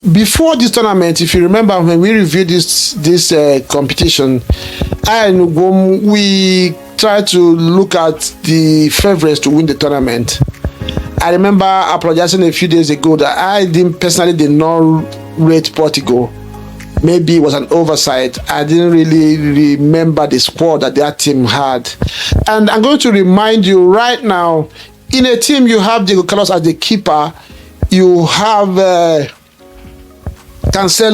Before this tournament, if you remember when we reviewed this competition, we tried to look at the favorites to win the tournament. I remember apologizing a few days ago that I did not rate Portugal. Maybe it was an oversight. I didn't really remember the squad that team had. And I'm going to remind you right now, in a team you have Diogo Costa as the keeper, you have Cancel.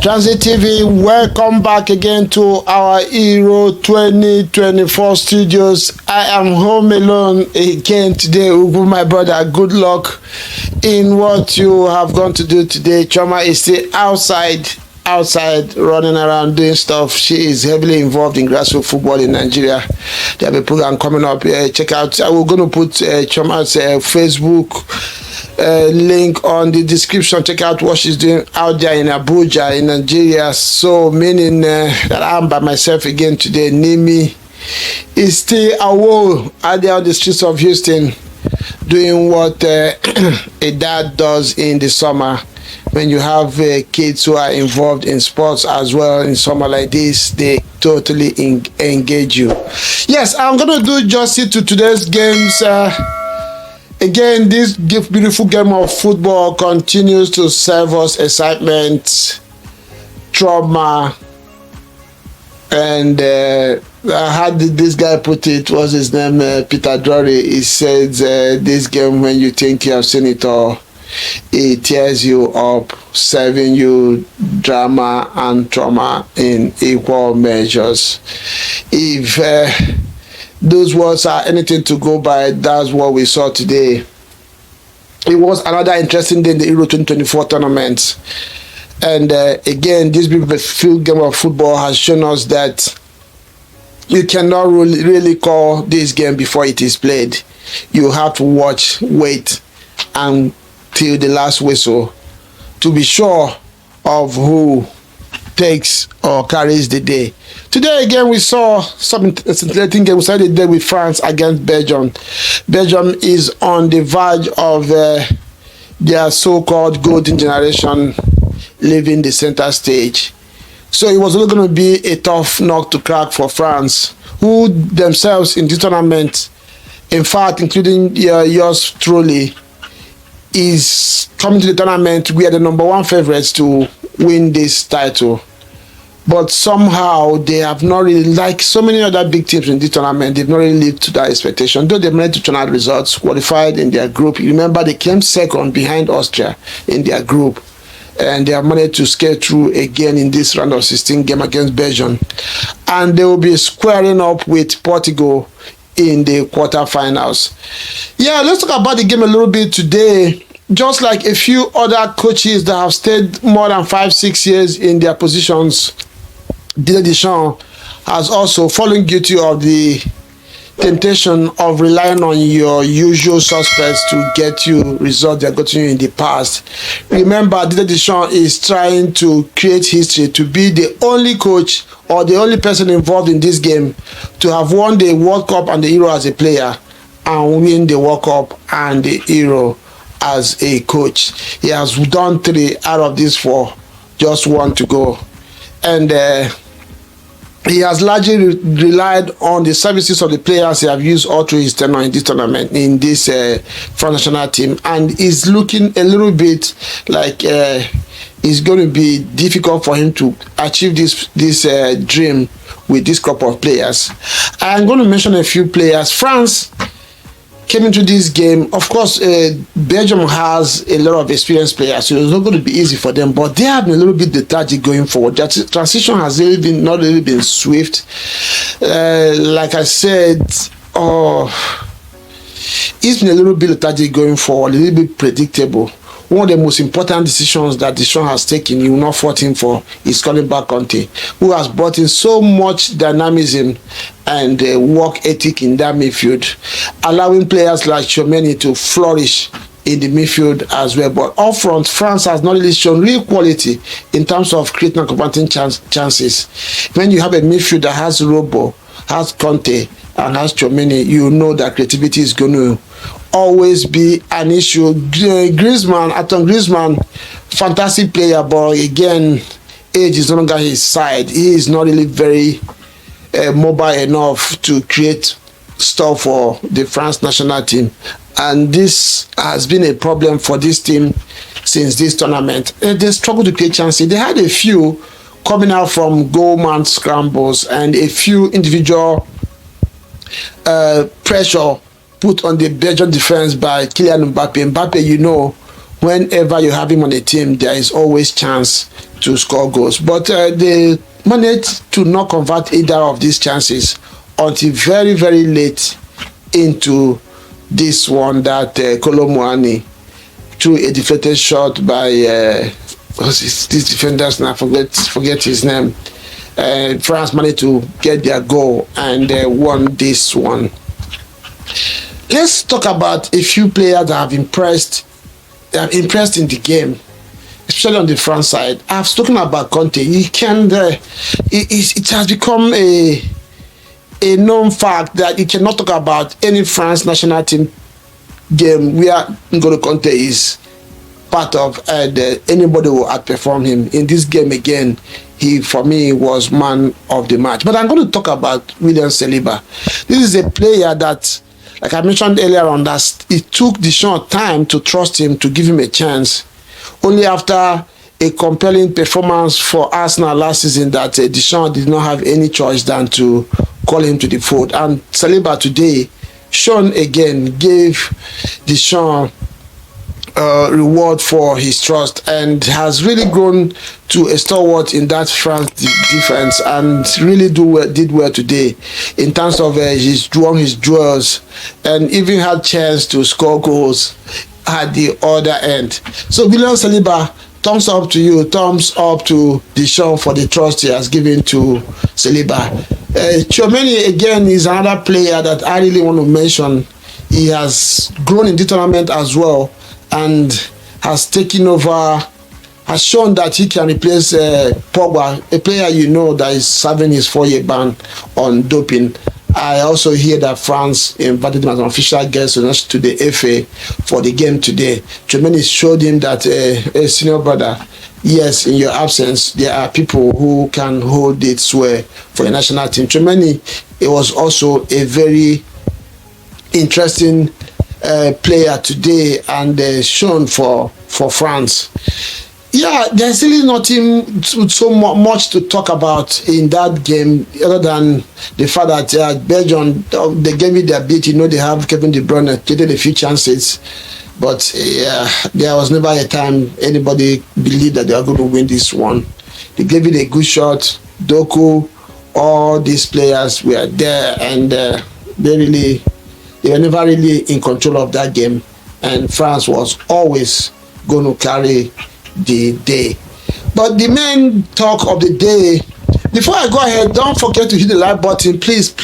Transit TV, welcome back again to our Euro 2024 studios. I am home alone again today with my brother. Good luck in what you have gone to do today. Choma is still outside running around doing stuff. She is heavily involved in grassroots football in Nigeria. They have a program coming up. Check out. We're going to put Choma's Facebook link on the description. Check out what she's doing out there in Abuja in Nigeria. So meaning that I'm by myself again today. Nimi is still out there on the streets of Houston doing what a dad does in the summer. When you have kids who are involved in sports as well in summer like this, they totally engage you. Yes, I'm going to do justice to today's games. Again, this beautiful game of football continues to serve us excitement, trauma, and how did this guy put it? What's his name? Peter Drury. He said, this game, when you think you have seen it all, it tears you up, serving you drama and trauma in equal measures. If those words are anything to go by, that's what we saw today. It was another interesting day in the Euro 2024 tournament. And again, this beautiful game of football has shown us that you cannot really call this game before it is played. You have to watch, wait, and till the last whistle to be sure of who takes or carries the day. Today again we saw some scintillating game. We started the day with France against Belgium. Belgium is on the verge of their so-called golden generation leaving the center stage. So it was going to be a tough nut to crack for France, who themselves in this tournament, in fact including yours truly, is coming to the tournament. We are the number one favorites to win this title, but somehow they have not really, like so many other big teams in this tournament, they've not really lived to that expectation. Though they managed to turn out results, qualified in their group. You remember they came second behind Austria in their group, and they have managed to scale through again in this round of 16 game against Belgium, and they will be squaring up with Portugal in the quarterfinals. Yeah, let's talk about the game a little bit today. Just like a few other coaches that have stayed more than 5-6 years in their positions, Didier Deschamps has also fallen guilty of the temptation of relying on your usual suspects to get you results that got you in the past. Remember, Didier Deschamps is trying to create history to be the only coach or the only person involved in this game to have won the World Cup and the Euro as a player and win the World Cup and the Euro as a coach. He has done 3 out of these 4, just 1 to go. And he has largely relied on the services of the players he have used all through his tenure in this tournament, in this France national team, and is looking a little bit like it's going to be difficult for him to achieve this dream with this crop of players. I'm going to mention a few players. France came into this game. Of course, Belgium has a lot of experienced players, so it's not going to be easy for them, but they have been a little bit lethargic going forward. That transition has not really been swift. Like I said, it's been a little bit lethargic going forward, a little bit predictable. One of the most important decisions that Deschamps has taken, he will not fault him for, is calling back Conte, who has brought in so much dynamism and work ethic in that midfield, allowing players like Tchouaméni to flourish in the midfield as well. But up front, France has not really shown real quality in terms of creating and converting chances. When you have a midfield that has Robo, has Conte, and as Chomeni, you know that creativity is going to always be an issue. Griezmann, fantastic player, but again, age is no longer his side. He is not really very mobile enough to create stuff for the France national team, and this has been a problem for this team since this tournament. They struggled to create chances. They had a few coming out from goal man scrambles and a few individual pressure put on the Belgian defense by Kylian Mbappe. Mbappe, you know, whenever you have him on a team, there is always chance to score goals. But they managed to not convert either of these chances until very, very late into this one that Kolo Muani threw a deflected shot by this defender's name, forget his name. France managed to get their goal and won this one. Let's talk about a few players that have impressed in the game, especially on the France side. I've spoken about Conte. It has become a known fact that you cannot talk about any France national team game where N'Golo Conte is part of, and anybody will outperform him. In this game again, he, for me, was man of the match. But I'm going to talk about William Saliba. This is a player that, like I mentioned earlier on, that it took Deschamps time to trust him, to give him a chance. Only after a compelling performance for Arsenal last season that Deschamps did not have any choice than to call him to the fold. And Saliba today, shown again, gave Deschamps reward for his trust and has really grown to a stalwart in that France defense, and really did well today in terms of his duels, and even had chance to score goals at the other end. So William Saliba, thumbs up to you, thumbs up to Deschamps for the trust he has given to Saliba. Chomeni again is another player that I really want to mention. He has grown in the tournament as well, and has taken over, has shown that he can replace Pogba, a player you know that is serving his 4-year ban on doping. I also hear that France invited him as an official guest to the FA for the game today. Chomeni showed him that, a senior brother, yes, in your absence, there are people who can hold it sway for the national team. Chomeni, it was also a very interesting player today, and shown for France. Yeah, there's really nothing so much to talk about in that game other than the fact that Belgium, they gave it their beat. You know, they have Kevin De Bruyne, created a few chances, but there was never a time anybody believed that they were going to win this one. They gave it a good shot. Doku, all these players were there, and they were never really in control of that game, and France was always going to carry the day. But the main talk of the day, before I go ahead, don't forget to hit the like button, please.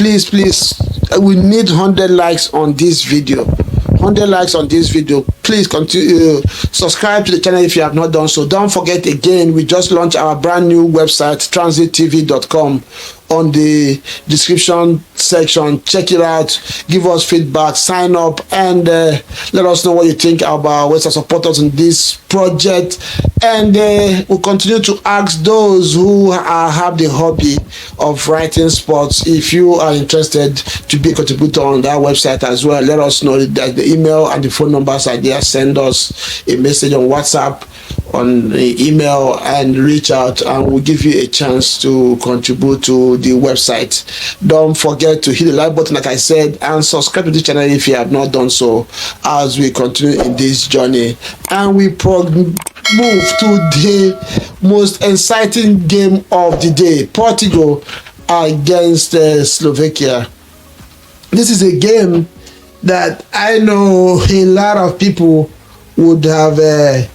We need 100 likes on this video. 100 likes on this video. Please continue subscribe to the channel if you have not done so. Don't forget, again, we just launched our brand new website, transittv.com. on the description section. Check it out, give us feedback, sign up, and let us know what you think about ways to support us in this project. And we'll continue to ask those who have the hobby of writing sports, if you are interested to be a contributor on that website as well. Let us know that the email and the phone numbers are there. Send us a message on WhatsApp, on the email, and reach out, and we'll give you a chance to contribute to the website. Don't forget to hit the like button, like I said, and subscribe to this channel if you have not done so, as we continue in this journey. And we move to the most exciting game of the day, Portugal against Slovakia. This is a game that I know a lot of people would have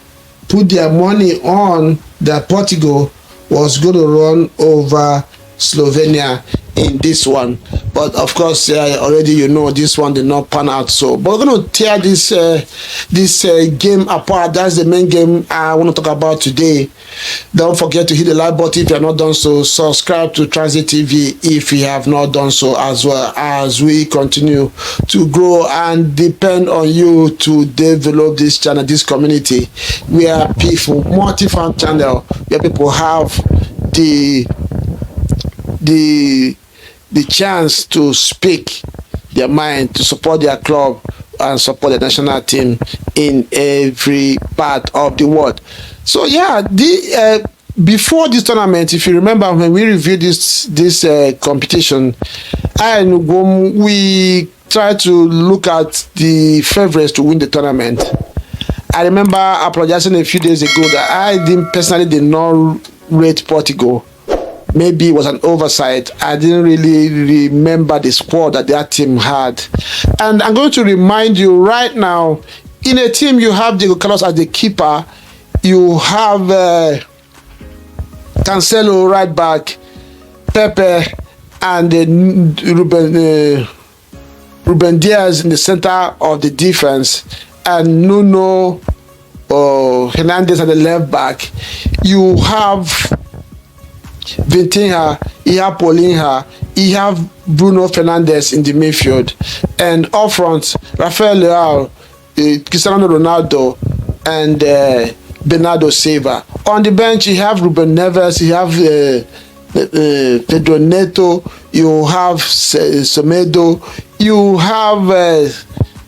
put their money on, that Portugal was going to run over Slovenia in this one. But of course, already you know this one did not pan out. So, but we're going to tear this game apart. That's the main game I want to talk about today. Don't forget to hit the like button if you have not done so. Subscribe to Transit TV if you have not done so, as well as we continue to grow and depend on you to develop this channel, this community. We are people, multi-fan channel where people have the chance to speak their mind, to support their club and support the national team in every part of the world. So yeah, before this tournament, if you remember when we reviewed this competition, we tried to look at the favorites to win the tournament. I remember apologizing a few days ago that I personally did not rate Portugal. Maybe it was an oversight. I didn't really remember the squad that team had. And I'm going to remind you right now, in a team you have Diogo Costa as the keeper, you have Cancelo right back, Pepe and Ruben Diaz in the center of the defense, and Nuno Hernandez at the left back. You have Vitinha, you have Paulinha, you have Bruno Fernandes in the midfield, and up front, Rafael Leao, Cristiano Ronaldo, and Bernardo Silva. On the bench, you have Ruben Neves, you have Pedro Neto, you have Semedo, you have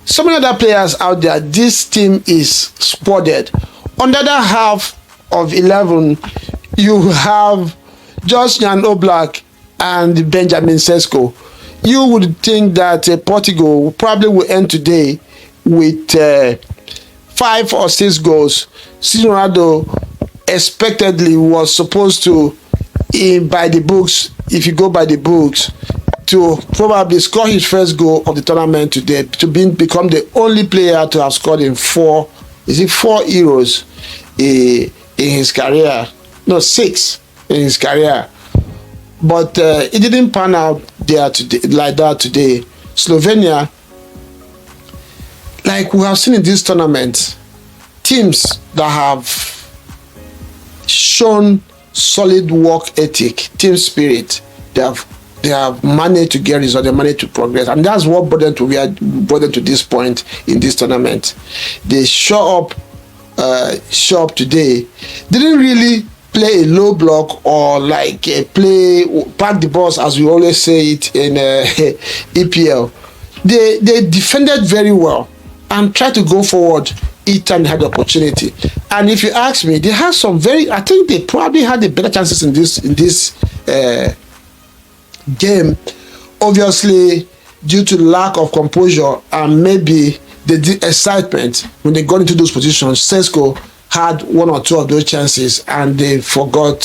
so many other players out there. This team is squadded. On the other half of 11, you have just Jan Oblak and Benjamin Sesko. You would think that Portugal probably will end today with 5 or 6 goals. Ronaldo expectedly was supposed to, by the books, if you go by the books, to probably score his first goal of the tournament today, to become the only player to have scored in 4 Euros in his career. No, 6 in his career. But it didn't pan out there today, like that today. Slovenia, like we have seen in this tournament, teams that have shown solid work ethic, team spirit, they have managed to get results, they managed to progress, and that's what brought them to this point in this tournament. They show up today. Didn't really play a low block or like pack the balls, as we always say it in EPL. They defended very well and tried to go forward each time they had the opportunity. And if you ask me, they had some I think they probably had the better chances in this game. Obviously, due to lack of composure and maybe the excitement when they got into those positions, Sesko had 1 or 2 of those chances and they failed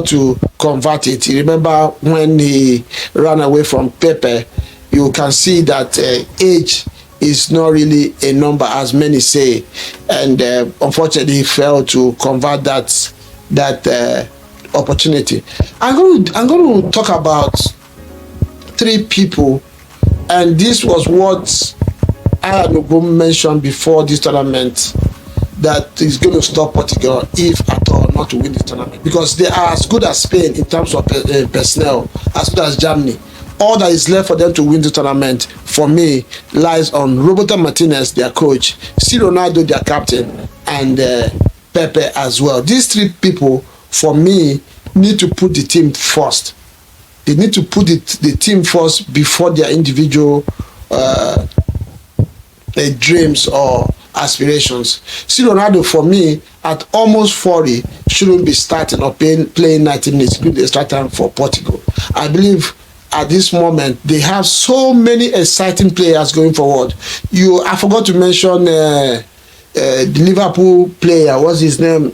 to convert it. You remember when he ran away from Pepe, you can see that age is not really a number as many say, and unfortunately he failed to convert that opportunity. I'm going to talk about 3 people, and this was what I mentioned before this tournament, that is going to stop Portugal, if at all, not to win this tournament, because they are as good as Spain in terms of personnel, as good as Germany. All that is left for them to win the tournament, for me, lies on Roberto Martinez, their coach, Ronaldo, their captain, and Pepe as well. These 3 people, for me, need to put the team first. They need to put the team first before their individual dreams or aspirations. Ronaldo, for me, at almost 40, shouldn't be starting or playing 90 minutes, including the extra time for Portugal. I believe at this moment they have so many exciting players going forward. I forgot to mention the Liverpool player. What's his name?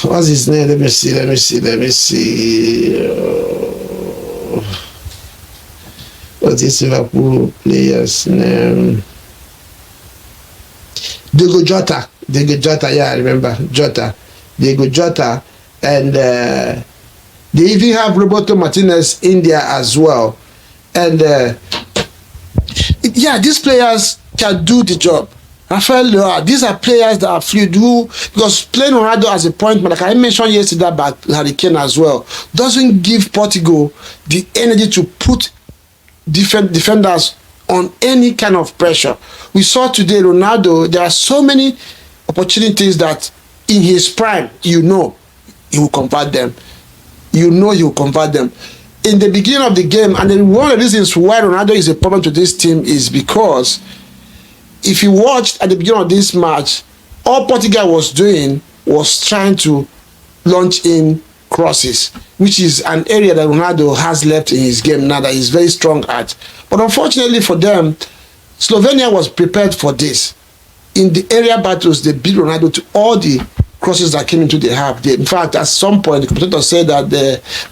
What's his name? Let me see. What's this Liverpool player's name? Diogo Jota. Yeah, I remember Jota. Diogo Jota and they even have Roberto Martinez in there as well. And yeah, these players can do the job. Rafael, these are players that are fluid, who, because playing Ronaldo as a point man, like I mentioned yesterday about Harry Kane as well, doesn't give Portugal the energy to put different defenders on any kind of pressure. We saw today Ronaldo, there are so many opportunities that in his prime, you know, he will convert them. You know he will convert them. In the beginning of the game, and then one of the reasons why Ronaldo is a problem to this team is because if you watched at the beginning of this match, all Portugal was doing was trying to launch in crosses, which is an area that Ronaldo has left in his game now that he's very strong at. But unfortunately for them, Slovenia was prepared for this. In the area battles, they beat Ronaldo to all the crosses that came into the half. In fact, at some point, the commentator said that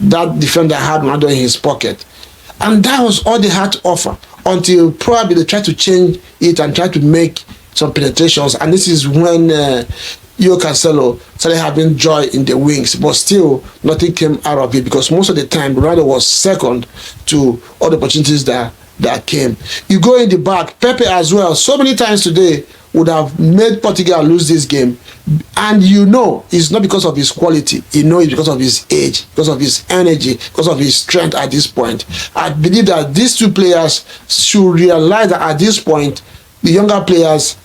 that defender had Ronaldo in his pocket. And that was all they had to offer until probably they tried to change it and try to make some penetrations. And this is when Diogo Cancelo started having joy in the wings, but still nothing came out of it because most of the time Ronaldo was second to all the opportunities that came. You go in the back, Pepe as well, so many times today would have made Portugal lose this game. And you know it's not because of his quality, you know it's because of his age, because of his energy, because of his strength at this point. I believe that these two players should realize that at this point, the younger players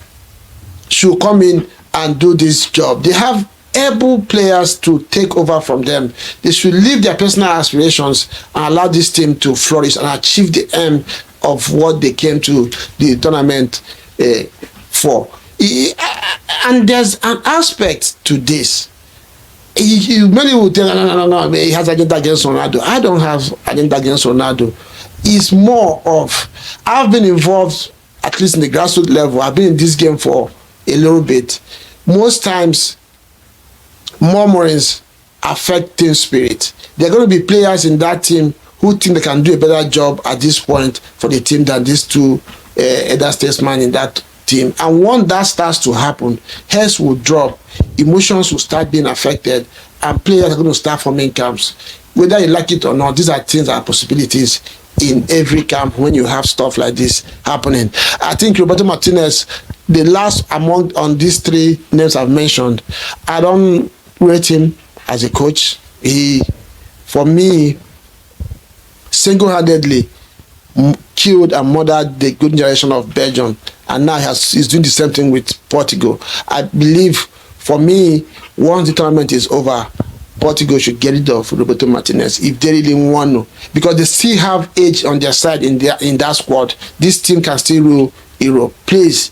should come in and do this job. They have able players to take over from them. They should leave their personal aspirations and allow this team to flourish and achieve the aim of what they came to the tournament for. And there's an aspect to this. Many will tell no, he has agenda against Ronaldo. I don't have agenda against Ronaldo. It's more of, I've been involved, at least in the grassroots level, I've been in this game for a little bit. Most times, murmurings affect team spirit. There are going to be players in that team who think they can do a better job at this point for the team than these two elder statesmen in that team. And once that starts to happen, heads will drop, emotions will start being affected, and players are going to start forming camps. Whether you like it or not, these are things that are possibilities in every camp when you have stuff like this happening. I think Roberto Martinez, the last among on these three names I've mentioned, I don't rate him as a coach. He, for me, single-handedly killed and murdered the good generation of Belgium, and now he's doing the same thing with Portugal. I believe, for me, once the tournament is over, Portugal should get rid of Roberto Martinez if they really want to, because they still have age on their side in that squad. This team can still rule Europe. Please,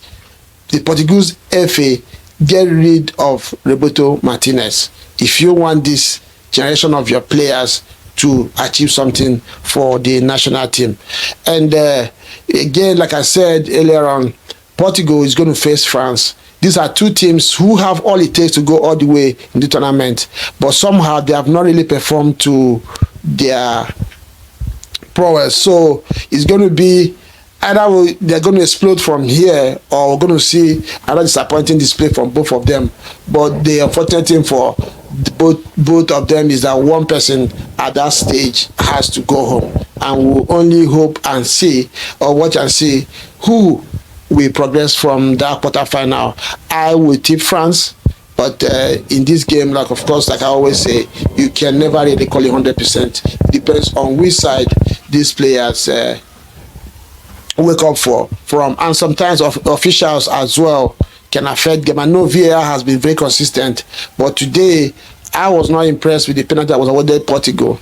the Portuguese FA, get rid of Roberto Martinez if you want this generation of your players to achieve something for the national team. And again, like I said earlier on, Portugal is going to face France. These are two teams who have all it takes to go all the way in the tournament, but somehow they have not really performed to their prowess. So it's going to be either they're going to explode from here, or we're going to see another disappointing display from both of them. But the unfortunate thing for both of them is that one person at that stage has to go home, and we'll only hope and see, or watch and see, who will progress from that quarterfinal. I will tip France, but in this game, like of course, like I always say, you can never really call it 100%. Depends on which side these players wake up from, and sometimes officials as well can affect them. I know VAR has been very consistent, but today I was not impressed with the penalty that was awarded Portugal.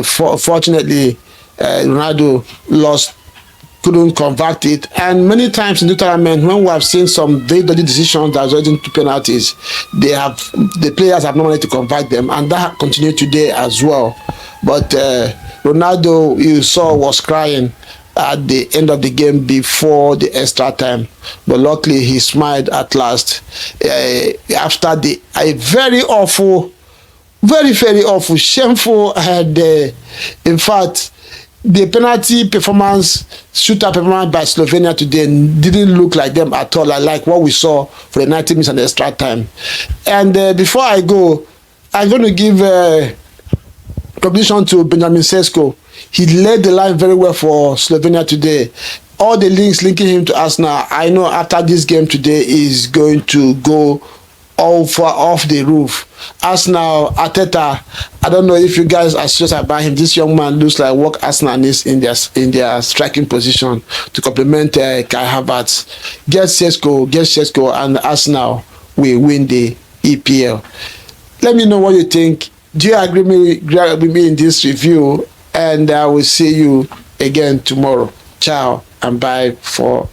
Fortunately, Ronaldo couldn't convert it, and many times in the tournament, when we have seen some very dirty decisions that resulted into penalties, the players have not managed to convert them, and that continued today as well. But Ronaldo, you saw, was crying at the end of the game before the extra time, but luckily he smiled at last after a very awful, very awful, shameful, and in fact, the penalty performance, shootout performance by Slovenia today didn't look like them at all, like what we saw for the 90 minutes and the extra time. And before I go, I'm going to give recognition to Benjamin Sesko. He led the line very well for Slovenia today. All the links linking him to Arsenal, I know after this game today is going to go off the roof. Arsenal, Arteta, I don't know if you guys are serious about him. This young man looks like what Arsenal needs in their striking position to complement Kai Havertz. Get Sesko, and Arsenal will win the EPL. Let me know what you think. Do you agree with me in this review? And I will see you again tomorrow. Ciao and bye for